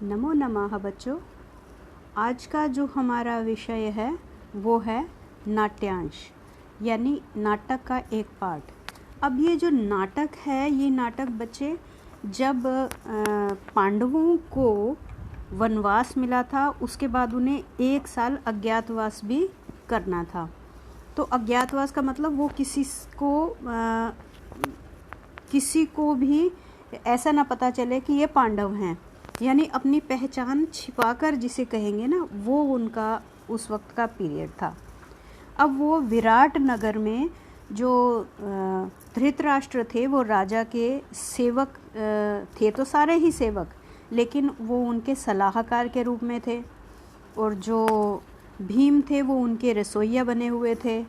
नमो नमः बच्चों। आज का जो हमारा विषय है वो है नाट्यांश, यानी नाटक का एक पार्ट। अब ये जो नाटक है, ये नाटक बच्चे जब पांडवों को वनवास मिला था, उसके बाद उन्हें 1 साल अज्ञातवास भी करना था। तो अज्ञातवास का मतलब वो किसी को भी ऐसा ना पता चले कि ये पांडव हैं, यानी अपनी पहचान छिपाकर जिसे कहेंगे ना, वो उनका उस वक्त का पीरियड था। अब वो विराट नगर में जो धृतराष्ट्र थे वो राजा के सेवक थे, तो सारे ही सेवक, लेकिन वो उनके सलाहकार के रूप में थे। और जो भीम थे वो उनके रसोइया बने हुए थे।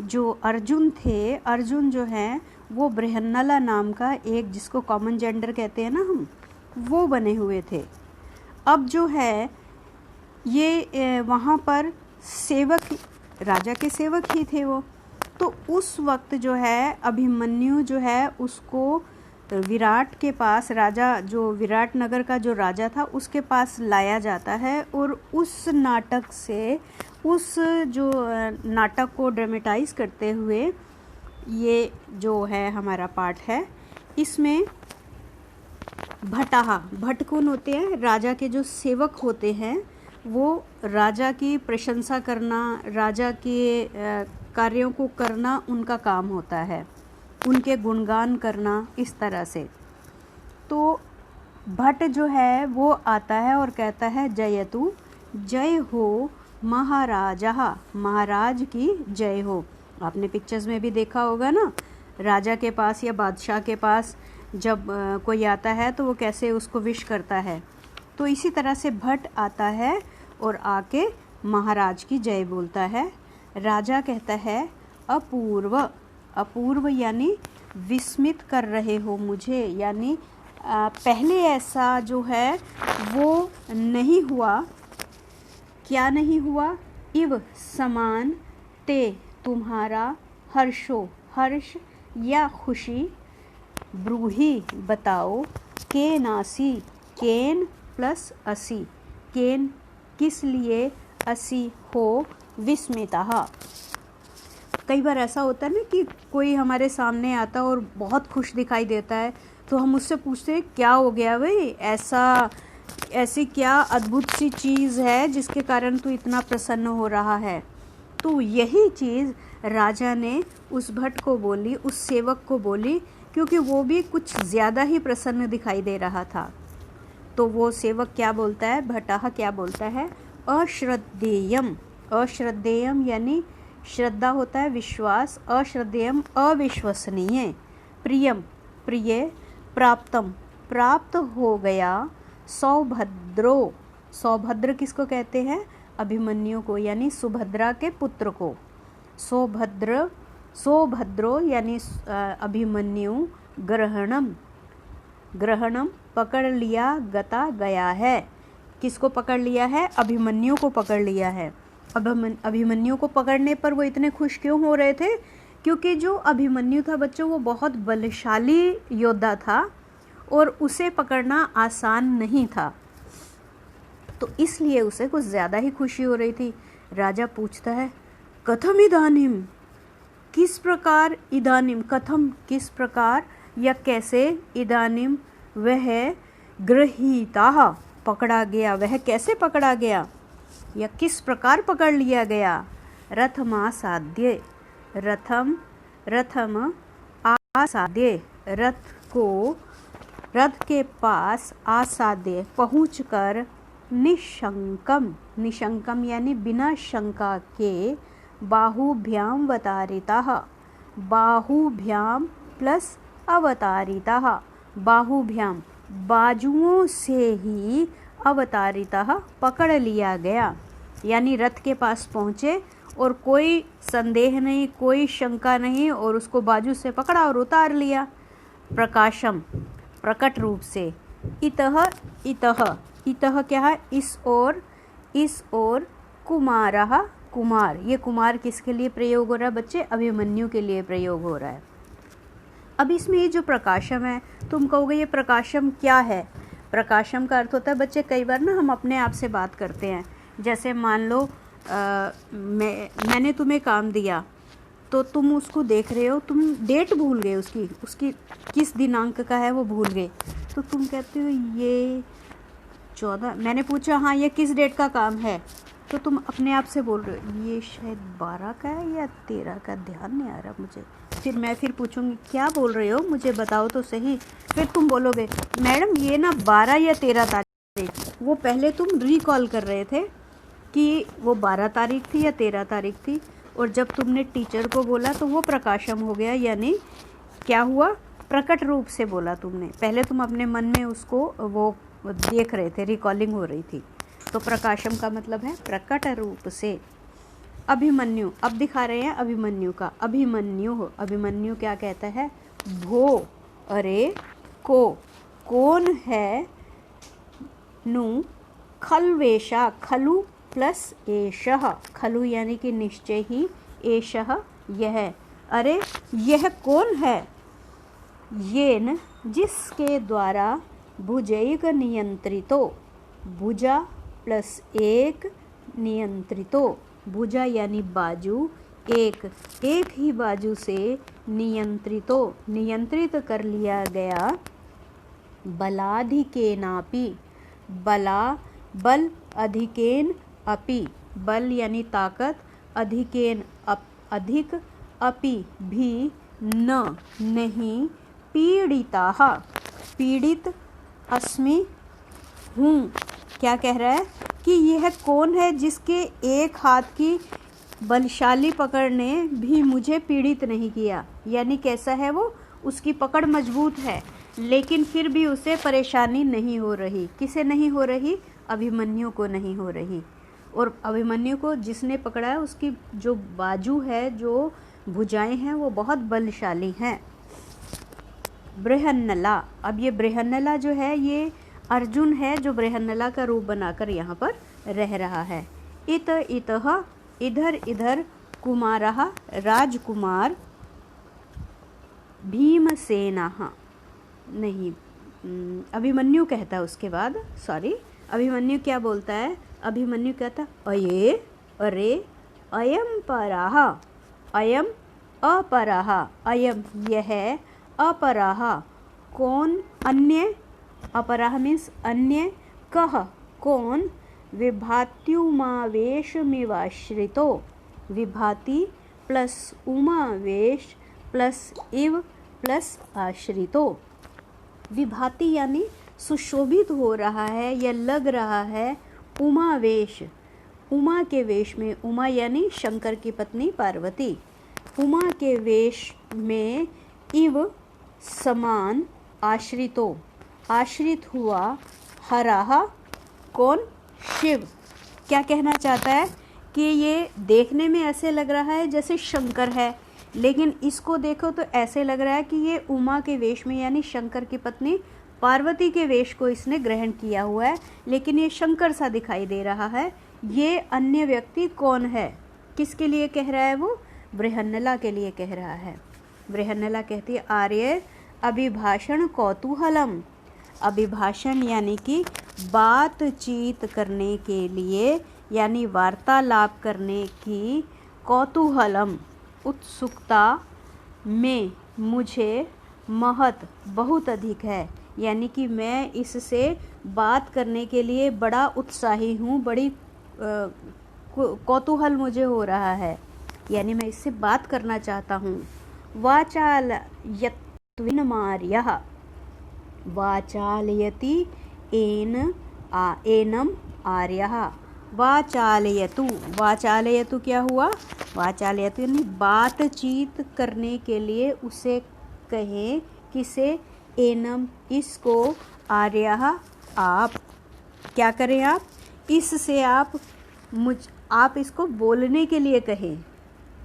जो अर्जुन थे, अर्जुन जो हैं वो बृहन्नला नाम का एक, जिसको कॉमन जेंडर कहते हैं ना हम, वो बने हुए थे। अब जो है ये वहाँ पर सेवक, राजा के सेवक ही थे वो। तो उस वक्त जो है अभिमन्यु जो है उसको विराट के पास, राजा जो विराट नगर का जो राजा था उसके पास लाया जाता है। और उस नाटक से, उस जो नाटक को ड्रामेटाइज करते हुए ये जो है हमारा पार्ट है, इसमें भट कौन होते हैं? राजा के जो सेवक होते हैं, वो राजा की प्रशंसा करना, राजा के कार्यों को करना उनका काम होता है, उनके गुणगान करना, इस तरह से। तो भट जो है वो आता है और कहता है जयतु, जय हो महाराजा, महाराज की जय हो। आपने पिक्चर्स में भी देखा होगा ना, राजा के पास या बादशाह के पास जब कोई आता है तो वो कैसे उसको विश करता है। तो इसी तरह से भट आता है और आके महाराज की जय बोलता है। राजा कहता है अपूर्व, अपूर्व यानी विस्मित कर रहे हो मुझे, यानी पहले ऐसा जो है वो नहीं हुआ। क्या नहीं हुआ? इव समान ते, तुम्हारा हर्षो, हर्ष या खुशी, ब्रूही बताओ, के नासी, केन प्लस असी, केन किस लिए, असी हो विस्मिता। कई बार ऐसा होता है ना कि कोई हमारे सामने आता है और बहुत खुश दिखाई देता है, तो हम उससे पूछते हैं क्या हो गया भाई, ऐसी क्या अद्भुत सी चीज़ है जिसके कारण तू इतना प्रसन्न हो रहा है। तो यही चीज़ राजा ने उस भट को बोली, उस सेवक को बोली, क्योंकि वो भी कुछ ज़्यादा ही प्रसन्न दिखाई दे रहा था। तो वो सेवक क्या बोलता है, भटाह क्या बोलता है? अश्रद्धेयम, अश्रद्धेयम यानी श्रद्धा होता है विश्वास, अश्रद्धेयम अविश्वसनीय, प्रियम प्रिय, प्राप्तम प्राप्त हो गया, सौभद्रो, सौभद्र किसको कहते हैं? अभिमन्यु को, यानी सुभद्रा के पुत्र को। सौभद्र, सौभद्रो यानी अभिमन्यु, ग्रहणम, ग्रहणम पकड़ लिया, गता गया है। किसको पकड़ लिया है? अभिमन्यु को पकड़ लिया है। अभिमन्यु को पकड़ने पर वो इतने खुश क्यों हो रहे थे? क्योंकि जो अभिमन्यु था बच्चों, वो बहुत बलशाली योद्धा था और उसे पकड़ना आसान नहीं था, तो इसलिए उसे कुछ ज़्यादा ही खुशी हो रही थी। राजा पूछता है कथम इदानीम, किस प्रकार, इदानीम कथम किस प्रकार या कैसे, इदानीम वह गृहीता पकड़ा गया, वह कैसे पकड़ा गया या किस प्रकार पकड़ लिया गया। रथमासाद्य, रथम आसाद्य, रथ को, रथ के पास, आसाद्य पहुंचकर, निशंकम, निशंकम यानी बिना शंका के, बाहुभ्याम अवतारितः, बाहुभ्याम प्लस अवतारितः, बाहुभ्याम बाजुओं से ही, अवतारितः पकड़ लिया गया, यानी रथ के पास पहुँचे और कोई संदेह नहीं, कोई शंका नहीं, और उसको बाजू से पकड़ा और उतार लिया। प्रकाशम प्रकट रूप से, इतः इतः, इतः क्या है? इस ओर, कुमारः कुमार, ये कुमार किसके लिए प्रयोग हो रहा है बच्चे? अभिमन्यु के लिए प्रयोग हो रहा है। अब इसमें ये जो प्रकाशम है, तुम कहोगे ये प्रकाशम क्या है? प्रकाशम का अर्थ होता है, बच्चे कई बार ना हम अपने आप से बात करते हैं, जैसे मान लो मैंने तुम्हें काम दिया तो तुम उसको देख रहे हो, तुम डेट भूल गए, उसकी किस दिनांक का है वो भूल गए, तो तुम कहते हो ये 14, मैंने पूछा हाँ ये किस डेट का काम है, तो तुम अपने आप से बोल रहे हो ये शायद 12 का है या 13 का, ध्यान नहीं आ रहा मुझे। फिर मैं फिर क्या बोल रहे हो मुझे बताओ तो सही, फिर तुम बोलोगे मैडम ये ना 12 या 13 तारीख, वो पहले तुम रिकॉल कर रहे थे कि वो 12 तारीख थी या 13 तारीख थी, और जब तुमने टीचर को बोला तो वो प्रकाशम हो गया, यानी क्या हुआ, प्रकट रूप से बोला तुमने, पहले तुम अपने मन में उसको वो देख रहे थे, रिकॉलिंग हो रही थी, तो प्रकाशम का मतलब है प्रकट रूप से। अभिमन्यु, अब दिखा रहे हैं अभिमन्यु का, अभिमन्यु क्या कहता है, भो अरे को, कौन है, नु खलवेशा, खलु प्लस एषः, खलु यानी कि निश्चय ही, एषः यह, अरे यह कौन है, येन जिसके द्वारा भुजैक नियंत्रितो, भुजा प्लस एक नियंत्रितो, भुजा यानी बाजू, एक ही बाजू से नियंत्रितो नियंत्रित कर लिया गया, बलाधिकेनापि, बल अधिकेन अपि, बल यानी ताकत, अधिकेन अधिक, अपि भी, न नहीं, पीड़िताः पीड़ित, अस्मि हूँ, क्या कह रहा है कि यह कौन है जिसके एक हाथ की बलशाली पकड़ ने भी मुझे पीड़ित नहीं किया, यानी कैसा है वो, उसकी पकड़ मजबूत है लेकिन फिर भी उसे परेशानी नहीं हो रही, किसे नहीं हो रही, अभिमन्यु को नहीं हो रही, और अभिमन्यु को जिसने पकड़ा है उसकी जो बाजू है, जो भुजाएं हैं वो बहुत बलशाली हैं। बृहन्नला, अब ये बृहन्नला जो है ये अर्जुन है जो बृहन्नला का रूप बनाकर यहाँ पर रह रहा है। इतः इधर इधर, कुमारः राजकुमार, भीमसेनः, नहीं अभिमन्यु कहता है उसके बाद, सॉरी अभिमन्यु क्या बोलता है, अभिमन्यु कहता अये अरे अयम पराः, अयम अपराः, अयम यह, अपराः कौन, अन्य, अपराः मीन्स अन्य, कह कौन, विभात्युमावेशमिवाश्रितो, विभाति प्लस उमावेश प्लस इव प्लस आश्रितो, विभाति यानी सुशोभित हो रहा है या लग रहा है, उमावेश, उमा के वेश में, उमा यानी शंकर की पत्नी पार्वती, उमा के वेश में, इव समान, आश्रितो आश्रित हुआ, हराह कौन, शिव, क्या कहना चाहता है कि ये देखने में ऐसे लग रहा है जैसे शंकर है, लेकिन इसको देखो तो ऐसे लग रहा है कि ये उमा के वेश में यानी शंकर की पत्नी पार्वती के वेश को इसने ग्रहण किया हुआ है, लेकिन ये शंकर सा दिखाई दे रहा है। ये अन्य व्यक्ति कौन है, किसके लिए कह रहा है वो, बृहन्नला के लिए कह रहा है। बृहन्नला कहती है आर्य अभिभाषण कौतूहलम, अभिभाषण यानी कि बातचीत करने के लिए यानी वार्तालाप करने की, कौतूहलम उत्सुकता में, मुझे महत बहुत अधिक है, यानी कि मैं इससे बात करने के लिए बड़ा उत्साही हूँ, बड़ी कौतूहल मुझे हो रहा है, यानी मैं इससे बात करना चाहता हूँ। वाचालयत्विन्मार्यः, वाचालयति एनम आर्यः, वाचालयतु, वाचालयतु क्या हुआ, वाचालयतु यानी बातचीत करने के लिए उसे कहें, किसे, एनम इसको, आर्यः आप, क्या करें आप, इससे आप इसको बोलने के लिए कहें,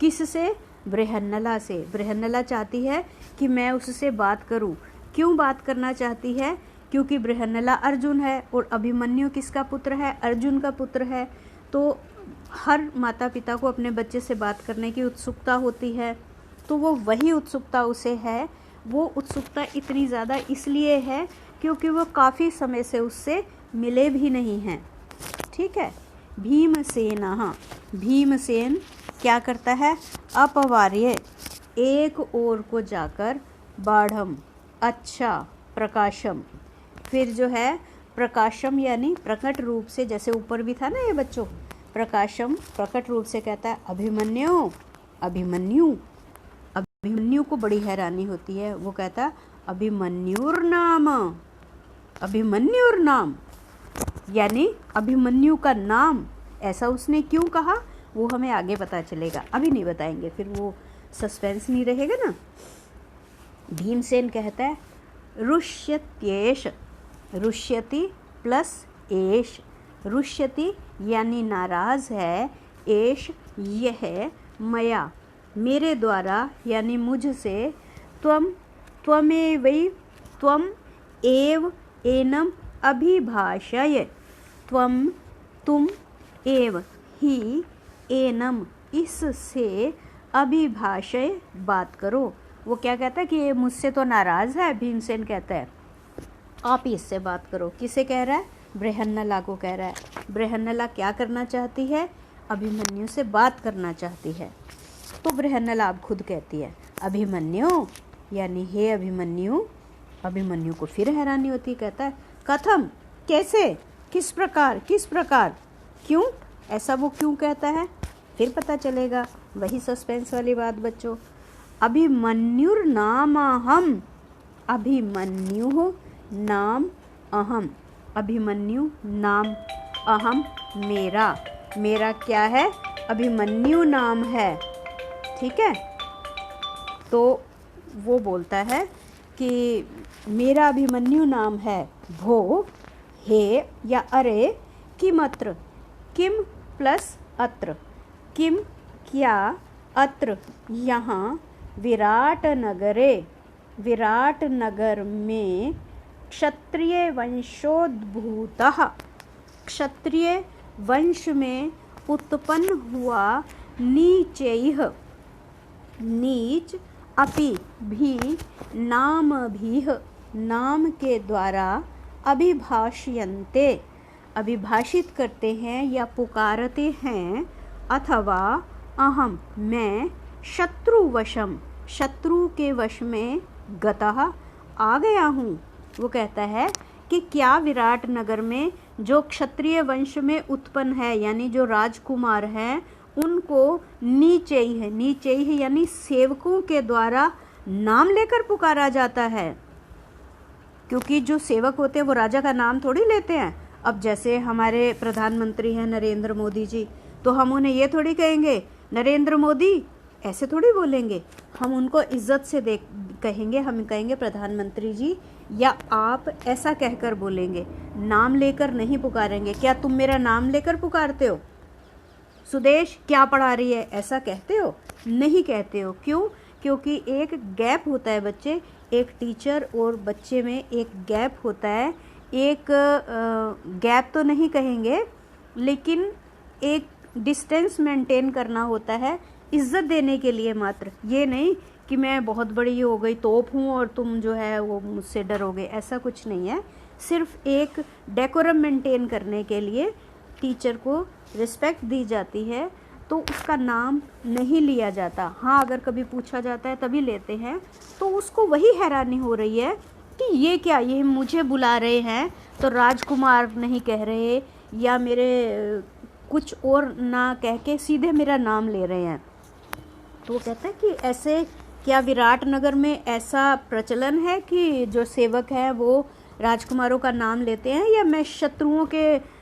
किससे, बृहन्नला से। बृहन्नला चाहती है कि मैं उससे बात करूं, क्यों बात करना चाहती है, क्योंकि बृहन्नला अर्जुन है और अभिमन्यु किसका पुत्र है, अर्जुन का पुत्र है, तो हर माता पिता को अपने बच्चे से बात करने की उत्सुकता होती है, तो वो वही उत्सुकता उसे है। वो उत्सुकता इतनी ज़्यादा इसलिए है क्योंकि वो काफ़ी समय से उससे मिले भी नहीं हैं। ठीक है। भीमसेनः, भीमसेन क्या करता है? अपवार्य, एक ओर को जाकर, बाढ़म, अच्छा, प्रकाशम, फिर जो है प्रकाशम यानी प्रकट रूप से, जैसे ऊपर भी था ना ये बच्चों, प्रकाशम प्रकट रूप से कहता है अभिमन्यु, अभिमन्यु। अभिमन्यु को बड़ी हैरानी होती है, वो कहता है अभिमन्युर्नाम, अभिमन्युर्नाम यानी अभिमन्यु का नाम। ऐसा उसने क्यों कहा वो हमें आगे पता चलेगा, अभी नहीं बताएंगे, फिर वो सस्पेंस नहीं रहेगा ना। भीमसेन कहता है रुष्यत्येष, रुष्यति प्लस एष, रुष्यति यानी नाराज है, एष यह, मया मेरे द्वारा यानी मुझसे, त्वम त्वमेवै, त्वम एव एनम अभिभाषय, त्वम तुम, एव ही, एनम इससे, अभिभाषय बात करो। वो क्या कहता है कि ये मुझसे तो नाराज़ है, भीमसेन कहता है आप ही इससे बात करो। किसे कह रहा है? बृहन्नला को कह रहा है। बृहन्नला क्या करना चाहती है? अभिमन्यु से बात करना चाहती है। तो बृहन्नला अब खुद कहती है अभिमन्यु यानी हे अभिमन्यु। अभिमन्यु को फिर हैरानी होती है, कहता है कथम, कैसे, किस प्रकार, किस प्रकार, क्यों, ऐसा वो क्यों कहता है फिर पता चलेगा। वही सस्पेंस वाली बात बच्चों। अभिमन्युर्नामहम, अभिमन्यु नाम अहम, अभिमन्यु नाम अहम मेरा, मेरा क्या है? अभिमन्यु नाम है। ठीक है। तो वो बोलता है कि मेरा अभिमन्यु नाम है। भो, हे या अरे, किमत्र, किम प्लस अत्र, किम क्या, अत्र यहाँ, विराट नगरे, विराट नगर में, क्षत्रिय वंशोद्भूतः, क्षत्रिय वंश में उत्पन्न हुआ, नीचैः, नीच, अपि भी, नाम भीह, नाम के द्वारा, अभिभाष्यन्ते अभिभाषित करते हैं या पुकारते हैं, अथवा अहम मैं, शत्रुवशम शत्रु के वश में, गतः आ गया हूँ। वो कहता है कि क्या विराट नगर में जो क्षत्रिय वंश में उत्पन्न है यानी जो राजकुमार हैं उनको नीचे ही है, नीचे ही यानी सेवकों के द्वारा नाम लेकर पुकारा जाता है। क्योंकि जो सेवक होते हैं वो राजा का नाम थोड़ी लेते हैं। अब जैसे हमारे प्रधानमंत्री हैं नरेंद्र मोदी जी, तो हम उन्हें ये थोड़ी कहेंगे नरेंद्र मोदी, ऐसे थोड़ी बोलेंगे। हम उनको इज्जत से कहेंगे, हम कहेंगे प्रधानमंत्री जी, या आप ऐसा कहकर बोलेंगे, नाम लेकर नहीं पुकारेंगे। क्या तुम मेरा नाम लेकर पुकारते हो? सुदेश क्या पढ़ा रही है, ऐसा कहते हो? नहीं कहते हो। क्यों? क्योंकि एक गैप होता है बच्चे, एक टीचर और बच्चे में एक गैप होता है। एक गैप तो नहीं कहेंगे, लेकिन एक डिस्टेंस मेंटेन करना होता है, इज्जत देने के लिए मात्र। ये नहीं कि मैं बहुत बड़ी हो गई तोप हूँ और तुम जो है वो मुझसे डरोगे, ऐसा कुछ नहीं है। सिर्फ एक डेकोरम मेंटेन करने के लिए टीचर को रिस्पेक्ट दी जाती है, तो उसका नाम नहीं लिया जाता। हाँ, अगर कभी पूछा जाता है तभी लेते हैं। तो उसको वही हैरानी हो रही है कि ये क्या, ये मुझे बुला रहे हैं तो राजकुमार नहीं कह रहे, या मेरे कुछ और ना कह के सीधे मेरा नाम ले रहे हैं। तो वो कहता है कि ऐसे क्या विराट नगर में ऐसा प्रचलन है कि जो सेवक है वो राजकुमारों का नाम लेते हैं, या मैं शत्रुओं के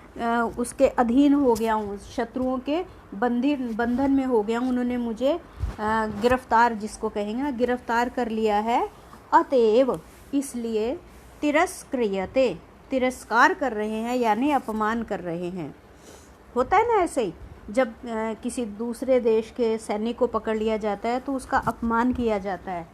उसके अधीन हो गया हूँ, शत्रुओं के बंधन में हो गया हूँ, उन्होंने मुझे गिरफ्तार, जिसको कहेंगे गिरफ्तार कर लिया है। अतएव इसलिए तिरस्क्रियते, तिरस्कार कर रहे हैं यानी अपमान कर रहे हैं। होता है ना ऐसे ही, जब किसी दूसरे देश के सैनिक को पकड़ लिया जाता है तो उसका अपमान किया जाता है।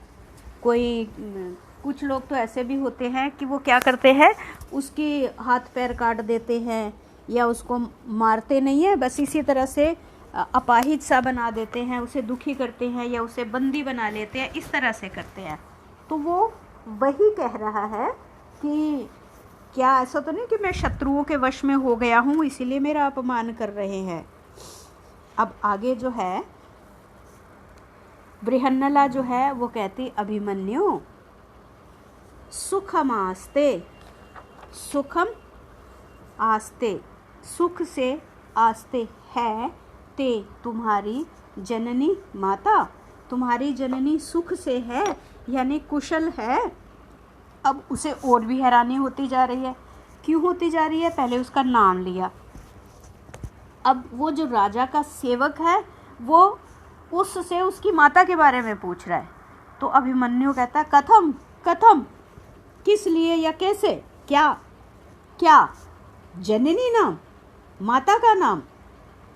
कुछ लोग तो ऐसे भी होते हैं कि वो क्या करते हैं, उसकी हाथ पैर काट देते हैं या उसको मारते नहीं है, बस इसी तरह से अपाहिज सा बना देते हैं, उसे दुखी करते हैं या उसे बंदी बना लेते हैं, इस तरह से करते हैं। तो वो वही कह रहा है कि क्या ऐसा तो नहीं कि मैं शत्रुओं के वश में हो गया हूँ इसीलिए मेरा अपमान कर रहे हैं। अब आगे जो है बृहन्नला जो है वो कहती, अभिमन्यु सुखम आस्ते, सुखम आस्ते, सुख से आस्ते है, ते तुम्हारी जननी माता, तुम्हारी जननी सुख से है यानी कुशल है। अब उसे और भी हैरानी होती जा रही है। क्यों होती जा रही है? पहले उसका नाम लिया, अब वो जो राजा का सेवक है वो उससे उसकी माता के बारे में पूछ रहा है। तो अभिमन्यु कहता है, कथम कथम, किस लिए या कैसे, क्या क्या, जननी नाम, माता का नाम,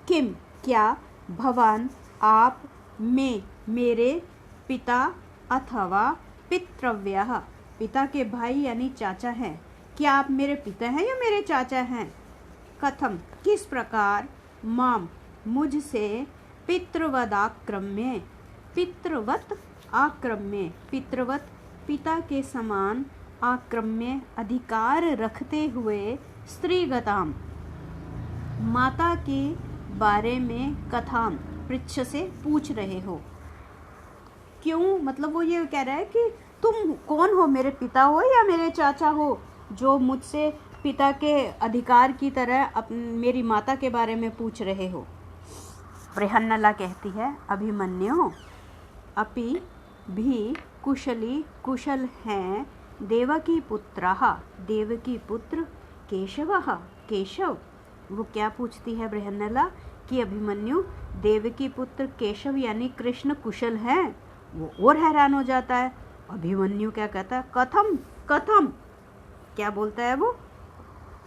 किम क्या, भवान आप, में मेरे, पिता अथवा पितृव्यः, पिता के भाई यानी चाचा हैं, क्या आप मेरे पिता हैं या मेरे चाचा हैं? कथम किस प्रकार, माम मुझसे, पितृवदाक्रम्य पितृवत आक्रम्य, पितृवत पिता के समान, आक्रम्य अधिकार रखते हुए, स्त्रीगताम माता के बारे में, कथाम पृच्छ से पूछ रहे हो। क्यों? मतलब वो ये कह रहा है कि तुम कौन हो, मेरे पिता हो या मेरे चाचा हो, जो मुझसे पिता के अधिकार की तरह मेरी माता के बारे में पूछ रहे हो। बृहन्नला कहती है, अभिमन्यु अपि भी कुशली कुशल हैं, देवकी पुत्रः देवकी पुत्र, केशवः केशव। वो क्या पूछती है बृहन्नला कि अभिमन्यु देवकी पुत्र केशव यानी कृष्ण कुशल हैं। वो और हैरान हो जाता है। अभिमन्यु क्या कहता है, कथम कथम, क्या बोलता है वो?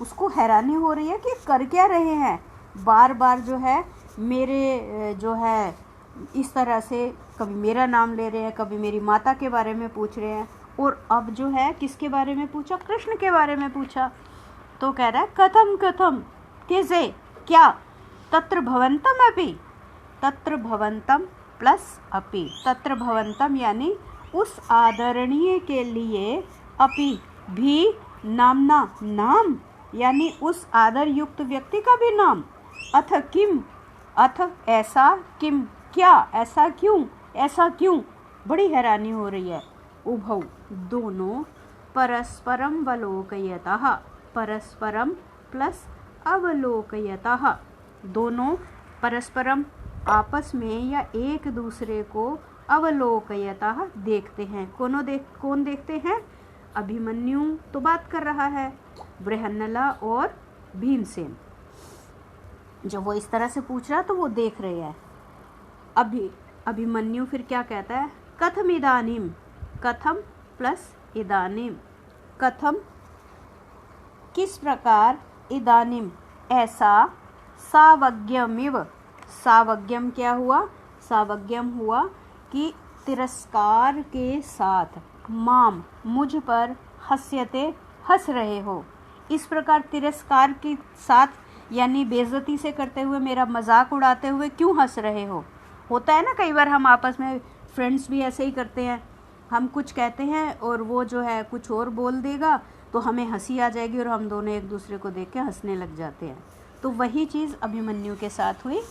उसको हैरानी हो रही है कि कर क्या रहे हैं, बार बार जो है मेरे जो है इस तरह से कभी मेरा नाम ले रहे हैं, कभी मेरी माता के बारे में पूछ रहे हैं, और अब जो है किसके बारे में पूछा? कृष्ण के बारे में पूछा। तो कह रहा है, कथम कथम, कैसे, क्या, तत्र भवन्तम अपि, तत्र भवन्तम प्लस अपि, तत्र भवन्तम यानी उस आदरणीय के लिए, अपि भी नामना नाम यानी उस आदर युक्त व्यक्ति का भी नाम, अथ किम अथ ऐसा, किम क्या, ऐसा क्यों, ऐसा क्यों, बड़ी हैरानी हो रही है। उभौ दोनों, परस्परम अवलोकयतः, परस्परम प्लस अवलोकयतः, दोनों परस्परम आपस में या एक दूसरे को, अवलोकयतः देखते हैं। कौन देखते हैं? अभिमन्यु तो बात कर रहा है, बृहन्नला और भीमसेन। जब वो इस तरह से पूछ रहा तो वो देख रहे हैं। अभिमन्यु फिर क्या कहता है, कथम इदानीम, कथम प्लस इदानीम, कथम किस प्रकार, इदानीम ऐसा, सावज्ञमिव, सावज्ञम क्या हुआ? सावज्ञम हुआ कि तिरस्कार के साथ, माम मुझ पर, हस्यते हंस रहे हो। इस प्रकार तिरस्कार के साथ यानी बेइज्जती से करते हुए, मेरा मजाक उड़ाते हुए क्यों हंस रहे हो? होता है ना कई बार हम आपस में फ्रेंड्स भी ऐसे ही करते हैं, हम कुछ कहते हैं और वो जो है कुछ और बोल देगा तो हमें हंसी आ जाएगी और हम दोनों एक दूसरे को देख के हंसने लग जाते हैं। तो वही चीज़ अभिमन्यु के साथ हुई।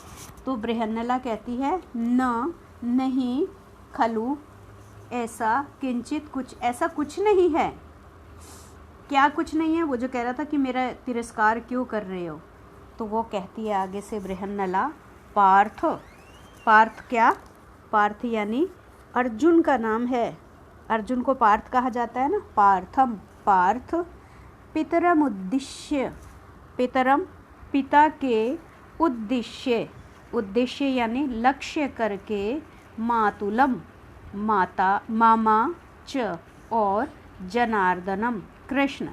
तो बृहन्नला कहती है, न नहीं, खलु ऐसा, किंचित कुछ, ऐसा कुछ नहीं है। क्या कुछ नहीं है? वो जो कह रहा था कि मेरा तिरस्कार क्यों कर रहे हो। तो वो कहती है आगे से बृहन्नला, पार्थ, पार्थ क्या? पार्थ यानी अर्जुन का नाम है, अर्जुन को पार्थ कहा जाता है ना, पार्थम, पार्थ, पितरम उद्देश्य, पितरम पिता के, उद्देश्य, उद्देश्य यानी लक्ष्य करके, मातुलम माता, मामा च और जनार्दनम कृष्ण।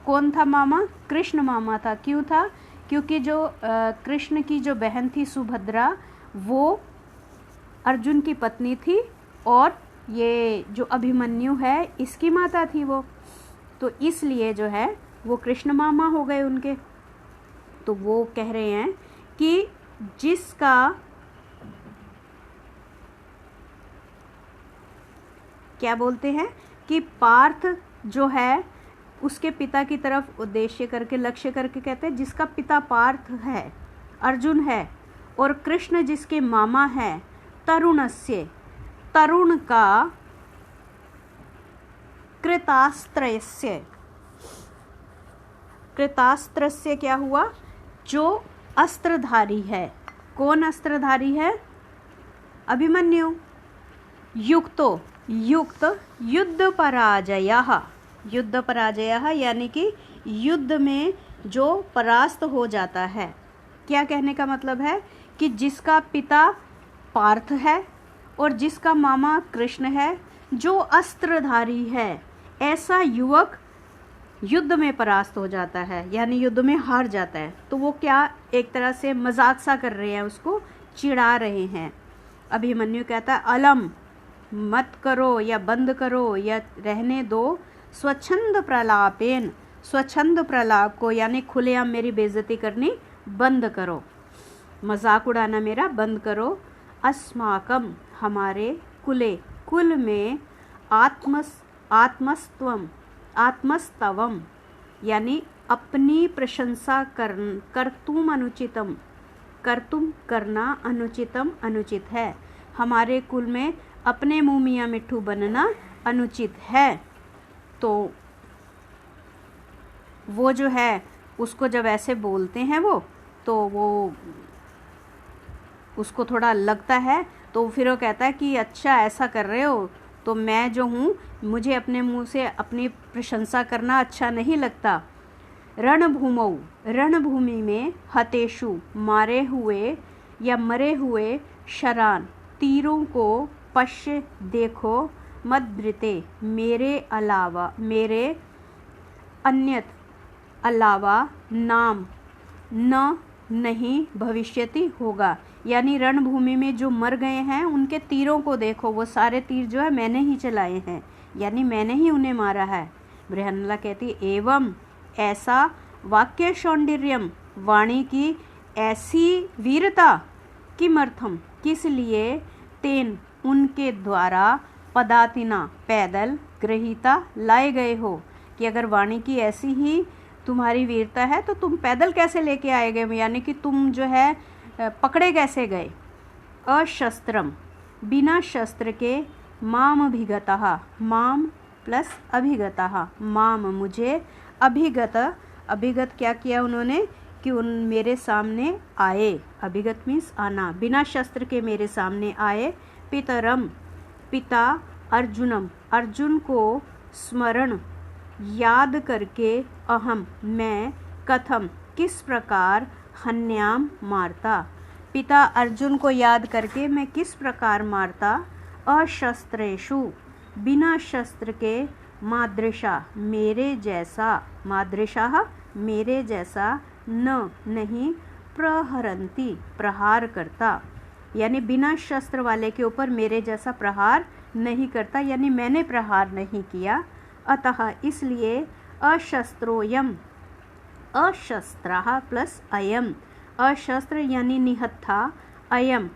कौन था मामा? कृष्ण मामा था। क्यों था? क्योंकि जो कृष्ण की जो बहन थी सुभद्रा, वो अर्जुन की पत्नी थी और ये जो अभिमन्यु है इसकी माता थी वो, तो इसलिए जो है वो कृष्ण मामा हो गए उनके। तो वो कह रहे हैं कि जिसका, क्या बोलते हैं कि पार्थ जो है उसके पिता की तरफ उद्देश्य करके, लक्ष्य करके कहते हैं जिसका पिता पार्थ है, अर्जुन है, और कृष्ण जिसके मामा है, तरुणस्य, तरुण का, कृतास्त्रस्य, कृतास्त्रस्य क्या हुआ, जो अस्त्रधारी है। कौन अस्त्रधारी है? अभिमन्यु। युक्तो, युक्त युद्ध पराजयः, युद्ध पराजयः यानी कि युद्ध में जो परास्त हो जाता है। क्या कहने का मतलब है कि जिसका पिता पार्थ है और जिसका मामा कृष्ण है, जो अस्त्रधारी है, ऐसा युवक युद्ध में परास्त हो जाता है, यानी युद्ध में हार जाता है। तो वो क्या, एक तरह से मजाक सा कर रहे हैं, उसको चिढ़ा रहे हैं। अभिमन्यु कहता है अलम, मत करो या बंद करो या रहने दो, स्वच्छंद प्रलापेन, स्वच्छंद प्रलाप को यानी खुलेआम मेरी बेइज्जती करनी बंद करो, मजाक उड़ाना मेरा बंद करो। अस्माकम, हमारे, कुले, कुल में, आत्मस्तवम, आत्मस्तवम यानी अपनी प्रशंसा करतुम अनुचितम, करतुम करना, अनुचितम अनुचित है। हमारे कुल में अपने मुँह मियाँ मिट्ठू बनना अनुचित है। तो वो जो है उसको जब ऐसे बोलते हैं वो, तो वो उसको थोड़ा लगता है, तो फिर वो कहता है कि अच्छा ऐसा कर रहे हो, तो मैं जो हूँ, मुझे अपने मुंह से अपनी प्रशंसा करना अच्छा नहीं लगता। रणभूमौ, रणभूमि में, हतेषु मारे हुए या मरे हुए, शरान तीरों को, पश्य देखो, मद्भृते मेरे अलावा, मेरे अन्यत अलावा, नाम न नहीं, भविष्यति होगा, यानी रणभूमि में जो मर गए हैं उनके तीरों को देखो, वो सारे तीर जो है मैंने ही चलाए हैं, यानी मैंने ही उन्हें मारा है। बृहन्नला कहती एवं ऐसा, वाक्य सौंदर्यम वाणी की ऐसी वीरता, किमर्थम किस लिए, तेन उनके द्वारा, पदातिना पैदल, गृहीता लाए गए हो, कि अगर वाणी की ऐसी ही तुम्हारी वीरता है तो तुम पैदल कैसे लेके आए गए, यानी कि तुम जो है पकड़े कैसे गए। अशस्त्रम बिना शस्त्र के, माम अभिगतः, माम प्लस अभिगतः, माम मुझे, अभिगत, अभिगत क्या किया उन्होंने कि उन मेरे सामने आए, अभिगत मीन्स आना, बिना शस्त्र के मेरे सामने आए। पितरम पिता, अर्जुनम अर्जुन को, स्मरण याद करके, अहम मैं, कथम किस प्रकार, हन्याम मारता, पिता अर्जुन को याद करके मैं किस प्रकार मारता। अशस्त्रेषु बिना शस्त्र के, मादृशा मेरे जैसा, मादृशा मेरे जैसा, न नहीं, प्रहरंती प्रहार करता, यानी बिना शस्त्र वाले के ऊपर मेरे जैसा प्रहार नहीं करता, यानी मैंने प्रहार नहीं किया। अतः इसलिए, अशस्त्रोयम, अशस्त्रः प्लस अयम, अशस्त्र यानी निहत्था, अयम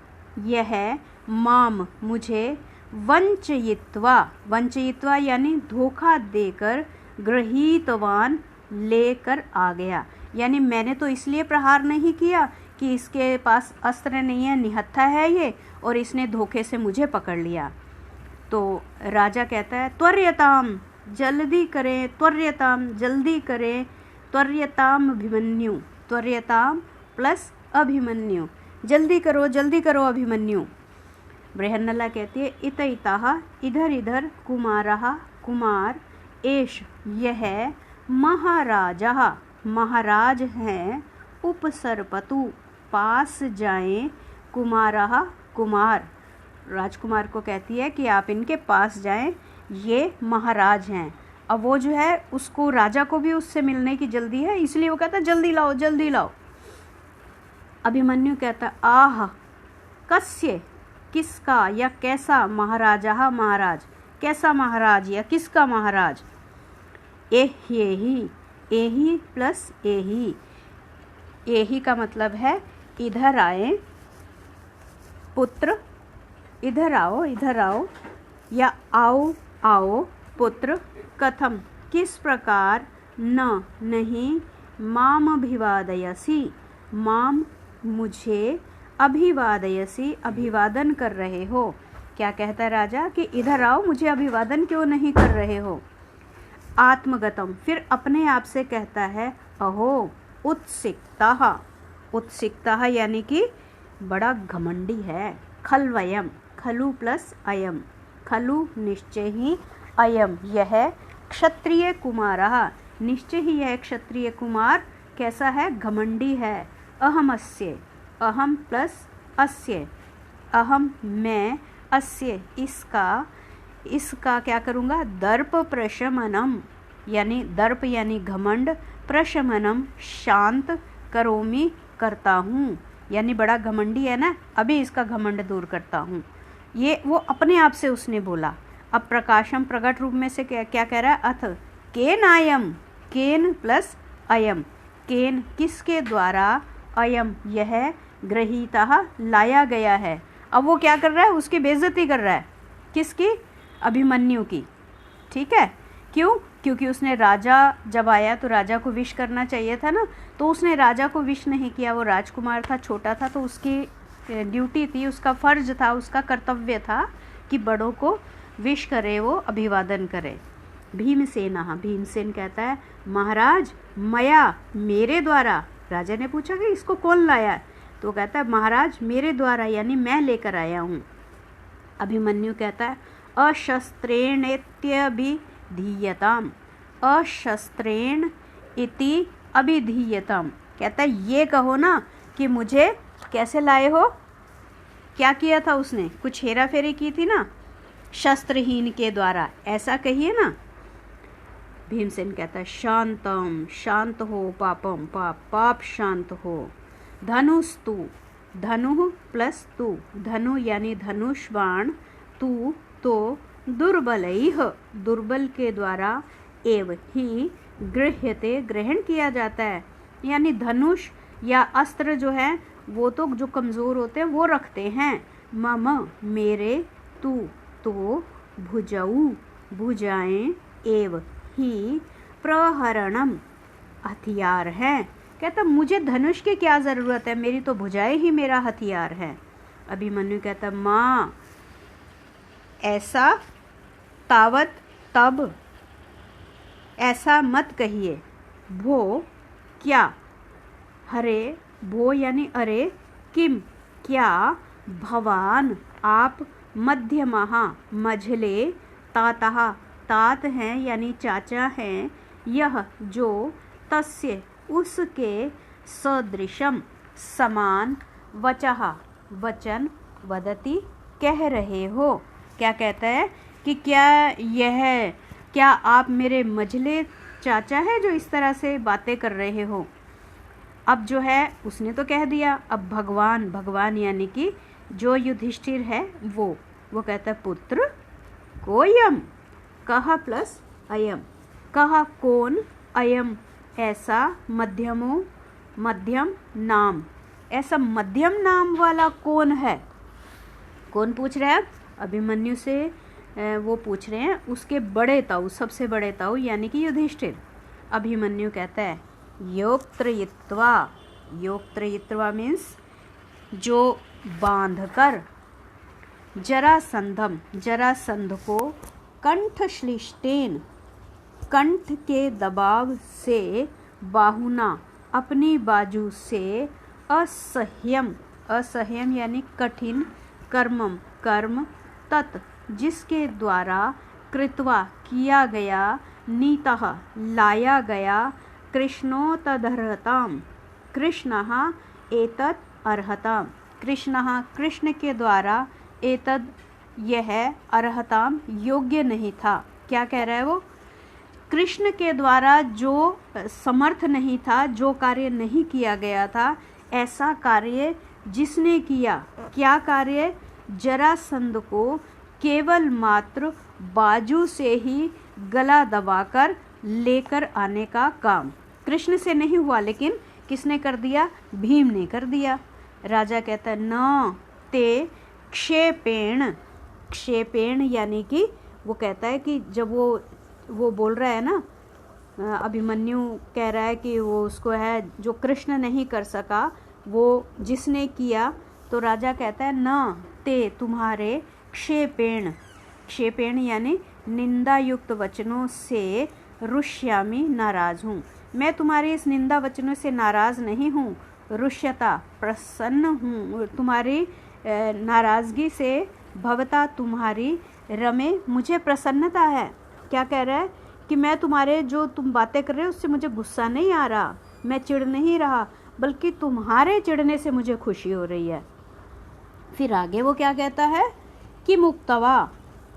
यह, माम मुझे, वंचयित्वा, वंचयित्वा यानी धोखा देकर, गृहीतवान लेकर आ गया, यानी मैंने तो इसलिए प्रहार नहीं किया कि इसके पास अस्त्र नहीं है, निहत्था है ये, और इसने धोखे से मुझे पकड़ लिया। तो राजा कहता है त्वर्यताम, जल्दी करें, त्वर्यताम जल्दी करें, त्वर्यताम अभिमन्यु, त्वर्यताम प्लस अभिमन्यु, जल्दी करो अभिमन्यु। बृहन्नला कहती है इत इतः इधर इधर, कुमारः कुमार, एष यह, महाराजः महाराज हैं, उपसर्पतु पास जाएं, कुमारः कुमार, राजकुमार को कहती है कि आप इनके पास जाएं, ये महाराज हैं। अब वो जो है उसको, राजा को भी उससे मिलने की जल्दी है, इसलिए वो कहता है जल्दी लाओ जल्दी लाओ। अभिमन्यु कहता आह, कस्य किसका या कैसा, महाराजा महाराज, कैसा महाराज या किसका महाराज। एही, एही प्लस एही, एही का मतलब है इधर आए, पुत्र इधर आओ या आओ आओ पुत्र, कथम किस प्रकार, न नहीं, माम अभिवादयसी, माम मुझे, अभिवादयसी अभिवादन कर रहे हो। क्या कहता है राजा कि इधर आओ, मुझे अभिवादन क्यों नहीं कर रहे हो। आत्मगतम, फिर अपने आप से कहता है, अहो उत्सिक्तः, उत्सिक्तः यानी कि बड़ा घमंडी है। खलवयम, खलु प्लस अयम, खलु निश्चय ही, अयम यह, क्षत्रिय कुमारः निश्चय ही यह क्षत्रिय कुमार कैसा है, घमंडी है। अहमस्य, अहम प्लस अस्य, अहम मैं, अस्य इसका क्या करूँगा, दर्प प्रशमनम यानी दर्प यानी घमंड, प्रशमनम शांत, करोमि करता हूँ यानी बड़ा घमंडी है ना, अभी इसका घमंड दूर करता हूँ। ये वो अपने आप से उसने बोला। अब प्रकाशम प्रकट रूप में से क्या कह रहा है, अथ केन आयम, केन प्लस अयम, केन किसके द्वारा, अयम यह, गृहीतः लाया गया है। अब वो क्या कर रहा है, उसकी बेइज्जती कर रहा है। किसकी, अभिमन्यु की। ठीक है, क्यों, क्योंकि उसने राजा जब आया तो राजा को विश करना चाहिए था ना, तो उसने राजा को विश नहीं किया। वो राजकुमार था, छोटा था, तो उसकी ड्यूटी थी, उसका फर्ज था, उसका कर्तव्य था कि बड़ों को विश करे, वो अभिवादन करे। भीमसेन, भीमसेन कहता है, महाराज मया मेरे द्वारा। राजा ने पूछा कि इसको कौन लाया, तो कहता है महाराज मेरे द्वारा यानी मैं लेकर आया हूँ। अभिमन्यु कहता है, अशस्त्रेणेत्यभिधीयताम, अशस्त्रेण इति अभिधीयताम, कहता है ये कहो ना कि मुझे कैसे लाए हो, क्या किया था उसने, कुछ हेरा फेरी की थी ना, शस्त्रहीन के द्वारा, ऐसा कहिए ना। भीमसेन कहता है, शांतम शांत हो, पापम पाप पाप शांत हो, धनुस्तु, धनु प्लस तू, धनु यानी धनुष बाण, तू तो दुर्बलैः दुर्बल के द्वारा, एव ही गृह्यते ग्रहण किया जाता है, यानी धनुष या अस्त्र जो है वो तो जो कमज़ोर होते हैं वो रखते हैं। मम मेरे, तू तो, भुजऊ भुजाएं, एव ही प्रहरणम हथियार है। कहता मुझे धनुष की क्या ज़रूरत है, मेरी तो भुजाएं ही मेरा हथियार है। अभिमन्यु कहता माँ ऐसा, तावत तब, ऐसा मत कहिए, भो क्या, हरे भो यानी अरे, किम क्या, भवान आप, मध्यमः मझले, तातः तात हैं यानी चाचा हैं, यह जो, तस्य उसके, सदृशम समान, वचः वचन, वदति कह रहे हो। क्या कहता है कि क्या आप मेरे मझले चाचा है जो इस तरह से बातें कर रहे हो। अब जो है उसने तो कह दिया, अब भगवान, भगवान यानी कि जो युधिष्ठिर है वो कहता है पुत्र कोयम, कहा प्लस अयम, कहा कौन, अयम ऐसा, मध्यमो मध्यम नाम, ऐसा मध्यम नाम वाला कौन है। कौन पूछ रहा है, अभिमन्यु से वो पूछ रहे हैं उसके बड़े ताऊ, सबसे बड़े ताऊ यानी कि युधिष्ठिर। अभिमन्यु कहता है योक्त्रयित्वा, योक्त्रयित्वा मीन्स जो बांधकर, जरासंधम जरासंध को, कंठश्लिष्टेन कंठ के दबाव से, बाहुना अपनी बाजू से, असह्यम असह्यम यानी कठिन, कर्मम कर्म, तत् जिसके द्वारा, कृत्वा किया गया, नीतः लाया गया, कृष्णो तदर्हताम कृष्णः एतत् अर्हताम, कृष्णः कृष्ण के द्वारा, एतद यह, अर्हताम योग्य नहीं था। क्या कह रहा है वो, कृष्ण के द्वारा जो समर्थ नहीं था, जो कार्य नहीं किया गया था, ऐसा कार्य जिसने किया, क्या कार्य, जरासंध को केवल मात्र बाजू से ही गला दबाकर लेकर आने का काम, कृष्ण से नहीं हुआ लेकिन किसने कर दिया, भीम ने कर दिया। राजा कहता है न ते क्षेपेण, क्षेपेण यानी कि वो कहता है कि जब वो बोल रहा है ना अभिमन्यु कह रहा है कि वो उसको है जो कृष्ण नहीं कर सका वो जिसने किया, तो राजा कहता है न ते तुम्हारे क्षेपेण यानी निंदा युक्त वचनों से रुष्यामी नाराज हूँ, मैं तुम्हारी इस निंदा वचनों से नाराज नहीं हूँ, रुष्यता प्रसन्न हूँ, तुम्हारी नाराज़गी से भवता तुम्हारी रमे मुझे प्रसन्नता है। क्या कह रहा है कि मैं तुम्हारे जो तुम बातें कर रहे हो उससे मुझे गुस्सा नहीं आ रहा, मैं चिढ़ नहीं रहा, बल्कि तुम्हारे चिढ़ने से मुझे खुशी हो रही है। फिर आगे वो क्या कहता है, किम उक्तवा,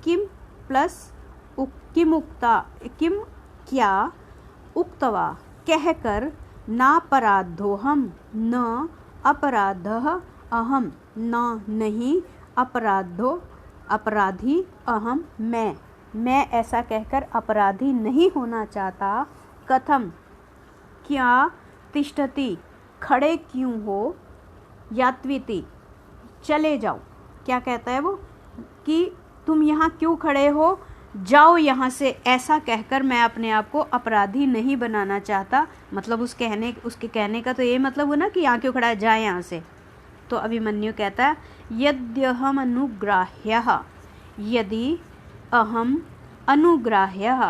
किम प्लस किम उक्ता, किम क्या, उक्तवा कहकर, नापराधोहम न अपराधः अहम, न नहीं, अपराधो अपराधी, अहम मैं ऐसा कहकर अपराधी नहीं होना चाहता। कथम क्या, तिष्ठति खड़े क्यों हो, यात्विति चले जाओ। क्या कहता है वो कि तुम यहाँ क्यों खड़े हो, जाओ यहाँ से, ऐसा कहकर मैं अपने आप को अपराधी नहीं बनाना चाहता। मतलब उसके कहने का तो ये मतलब हुआ ना कि यहाँ क्यों खड़ा है, जाए यहाँ से। तो अभिमन्यु कहता है यद्यहम अनुग्राह्यः, यदि अहम अनुग्राह्यः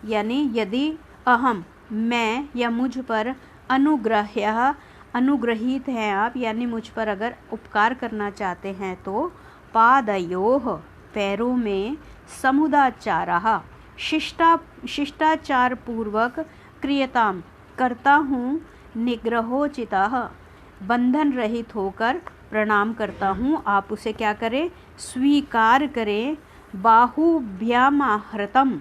यानी यदि अहम मैं या मुझ पर, अनुग्राह्यः अनुग्रहित हैं आप यानी मुझ पर अगर उपकार करना चाहते हैं, तो पादयोः पैरों में, समुदाचारः शिष्टाचार पूर्वक, क्रियताम करता हूँ, निग्रहोचितः बंधन रहित होकर प्रणाम करता हूँ, आप उसे क्या करें, स्वीकार करें। बाहुभ्याम आहृतम,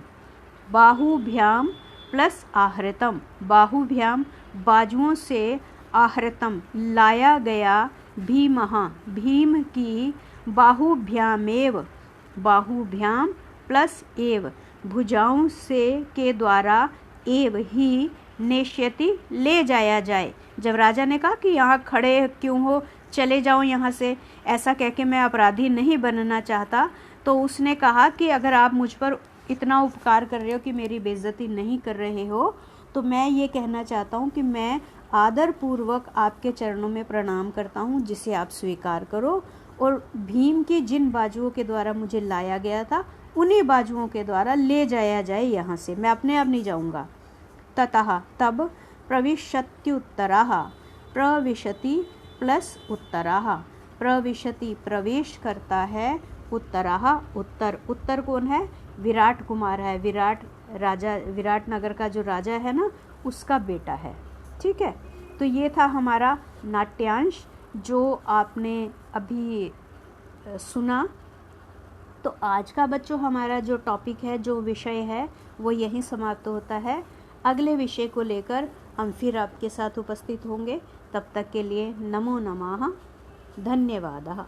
बाहुभ्याम प्लस आहृतम, बाहुभ्याम बाजुओं से, आहृतम लाया गया, भीमः भीम की, बाहुभ्यामेव बाहुभ्याम प्लस एव भुजाओं से के द्वारा, एव ही नेष्यति ले जाया जाए। जब राजा ने कहा कि यहाँ खड़े क्यों हो, चले जाओ यहाँ से, ऐसा कह के मैं अपराधी नहीं बनना चाहता, तो उसने कहा कि अगर आप मुझ पर इतना उपकार कर रहे हो कि मेरी बेइज्जती नहीं कर रहे हो, तो मैं ये कहना चाहता हूँ कि मैं आदर पूर्वक आपके चरणों में प्रणाम करता हूँ, जिसे आप स्वीकार करो। और भीम की जिन बाजुओं के द्वारा मुझे लाया गया था, उन्हीं बाजुओं के द्वारा ले जाया जाए यहाँ से, मैं अपने आप नहीं जाऊँगा। ततः तब प्रविशत्युत्तराः, प्रविशति प्लस उत्तराः, प्रविशति प्रवेश करता है, उत्तराः उत्तर कौन है, विराट कुमार है, विराट नगर का जो राजा है ना, उसका बेटा है। ठीक है, तो ये था हमारा नाट्यांश जो आपने अभी सुना। तो आज का बच्चों हमारा जो टॉपिक है, जो विषय है, वो यहीं समाप्त होता है। अगले विषय को लेकर हम फिर आपके साथ उपस्थित होंगे। तब तक के लिए नमो नमः, धन्यवादः।